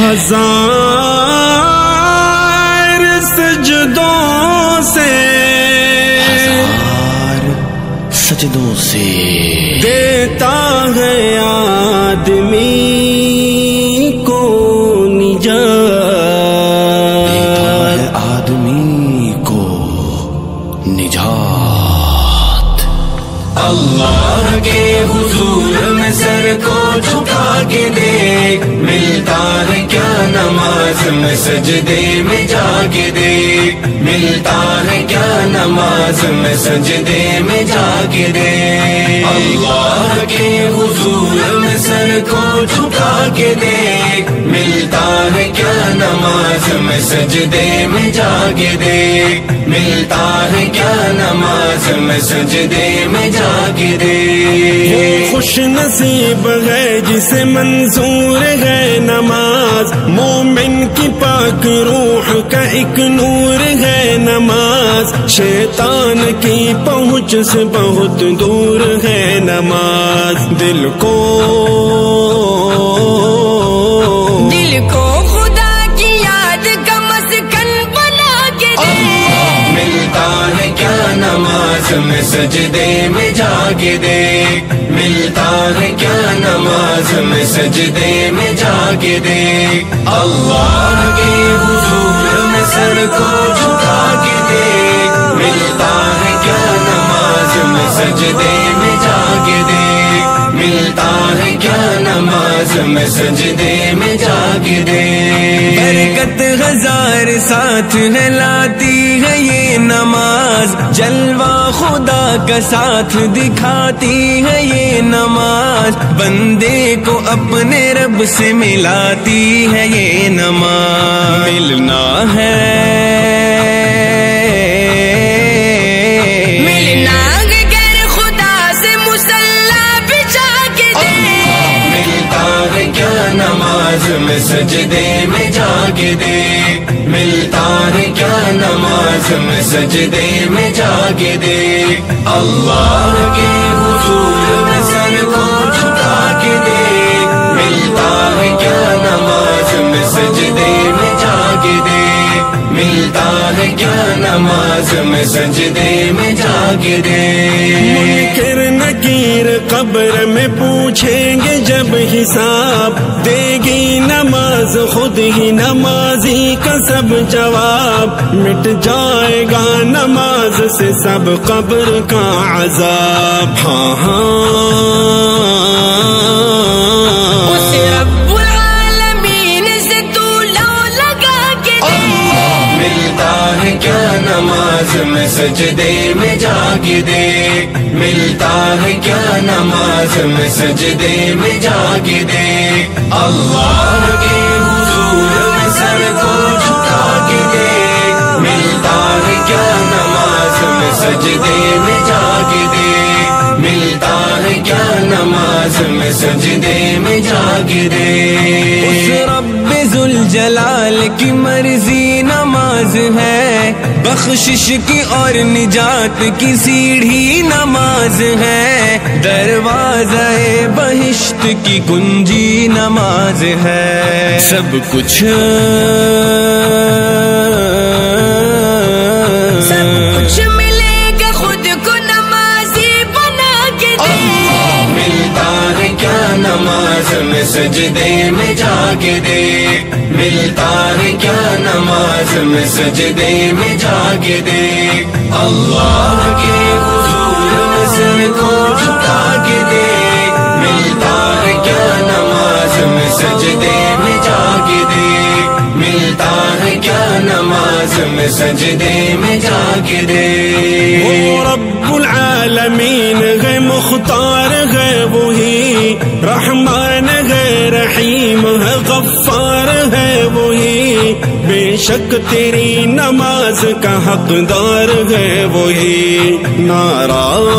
ہزار سجدوں سے دیتا ہے آدمی کو نجات، دیتا ہے آدمی کو نجات۔ اللہ کے حضور میں سر کو جھکا کے دیکھ، ملتا ہے کیا نماز میں سجدے میں جا کے دیکھ، ملتا ہے کیا نماز میں سجدے میں جا کے دیکھ۔ اللہ کے حضور میں سر کو جھکا کے دیکھ، ملتا ہے کیا نماز میں سجدے میں جا کے دیکھ، ملتا ہے کیا نماز میں سجدے میں جا کے دیکھ۔ خوش نصیب ہے جسے منظور ہے نماز، مومن کی پاک روح کا ایک نور ہے نماز، شیطان کی پہنچ سے بہت دور ہے نماز، دل کو خدا کی یاد کا مسکن بنا کے دے۔ ملتا ہے کیا نماز میں سجدے میں جا کے دیکھ، ملتا ہے کیا نماز میں سجدے میں جا کے دیکھ۔ اللہ کے حضور میں سر کو جھکا کے دیکھ، ملتا ہے کیا نماز میں سجدے میں جا کے دیکھ، ملتا ہے کیا نماز میں سجدے میں جا کے دیکھ۔ برکت ہزار ساتھ ہے لاتی ہے یہ نماز، جلوہ خدا کا ساتھ دکھاتی ہے یہ نماز، بندے کو اپنے رب سے ملاتی ہے یہ نماز۔ ملنا ہے میں سجدے میں جا کے دیکھ، ملتا ہے کیا نماز میں سجدے میں جا کے دیکھ۔ اللہ کے حضور میں سر کو جھکا کے دیکھ، ملتا ہے کیا نماز میں سجدے میں جا کے دیکھ، ملتا ہے کیا نماز میں سجدے میں جا کے دیکھ۔ منکر نکیر قبر میں پوچھیں گے جب حساب، دے گی نماز خود ہی نمازی کا سب جواب، مٹ جائے گا نماز سے سب قبر کا عذاب۔ ہاں اس رب العالمین سے تو لو لگا کے دے۔ ملتا ہے کیا نماز میں سجدے میں جا کے دیکھ، ملتا ہے کیا نماز میں سجدے میں جا کے دیکھ۔ اللہ کے حضور میں سر کو جھکا کے دیکھ، ملتا ہے کیا نماز میں سجدے میں جا کے دیکھ، ملتا ہے کیا نماز میں سجدے میں جا کے دیکھ۔ اس رب ذوالجلال کی مرضی نماز ہے، بخشش کی اور نجات کی سیڑھی نماز ہے، دروازہ بہشت کی کنجی نماز ہے۔ سب کچھ ملے گا خود کو نمازی بنا کے دے۔ ملتا ہے کیا نماز میں سجدے میں جا کے دیکھ، ملتا ہے کیا نماز میں سجدے میں جا کے دیکھ۔ اللہ کے حضور میں سر کو جھکا کے دیکھ، ملتا ہے کیا نماز میں سجدے میں جا کے دیکھ، ملتا ہے کیا نماز میں سجدے میں جا کے دیکھ۔ وہ رب العالمین ہے، مختار ہے وہی، رحمان ہے، رحیم ہے، غفار ہے وہی، بے شک تیری نماز کا حقدار ہے وہی۔ ناراض